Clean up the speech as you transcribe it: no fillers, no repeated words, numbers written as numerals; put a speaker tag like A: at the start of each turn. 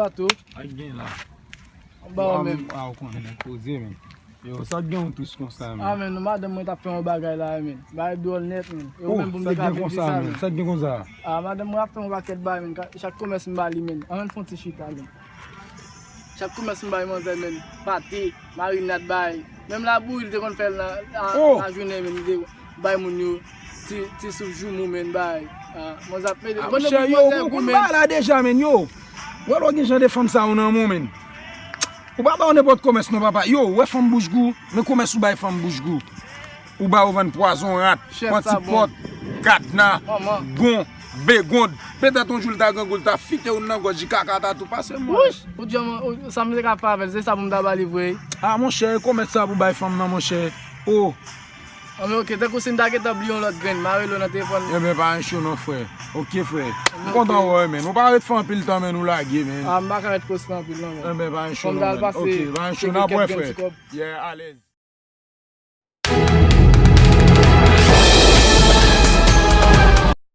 A: bateau.
B: Ak gen la.
A: Ba men.
B: Ou konnen koze men. Yo, sa gen tous kon sa men.
A: Ah men, nou madame mwen tap fè un bagay la men. Bagay dol net men. Yo men pou
B: Sa
A: mwen
B: gen kon sa men. Sa gen kon sa.
A: Ah, madame mwen ap fè un raket bay men. Chak commerce mwen bali men. An fon ti chita men. Chak commerce mwen bali man men. Pâté, marinade bay. Même la bouille te kon fè la journée men. Bay moun yo. Ti soufjou moun men bay. Mwen zap men.
B: Yo, kon ba la deja men yo. Wè lo gen jan de fam sa ou nan moun men. Ou ba ba ou nepot commerce non papa. Yo, wè fam bouche gou, men commerce ou bay fam bouche gou. Ou ba ou van poison rat, antipot, katna, gon, begonde. Peut-être ton joul ta gangoul ta fite ou nan goji kakata tout passe moi.
A: Ou diyon, sa mwen ka favel, se sa mwen da bali vwe.
B: Ah mon cher, commerce ça pour bay fam nan mon cher. Oh.
A: Ah mais ok, te kousin da ke tablion lot gren, mare lo nan téléphone.
B: Eh ben pas un show non frère. Ok frère. Content ouais men. On pas arrête faire un pile temps men nous laguer men.
A: Ah, m'a ka ret kostan pil non.
B: Eh ben pas un show
A: Comme
B: non.
A: dans le passé,
B: OK, pas un show
A: c'est
B: non
A: quelqu'un
B: frère.
A: qui coupe.
B: Yeah, à l'aise.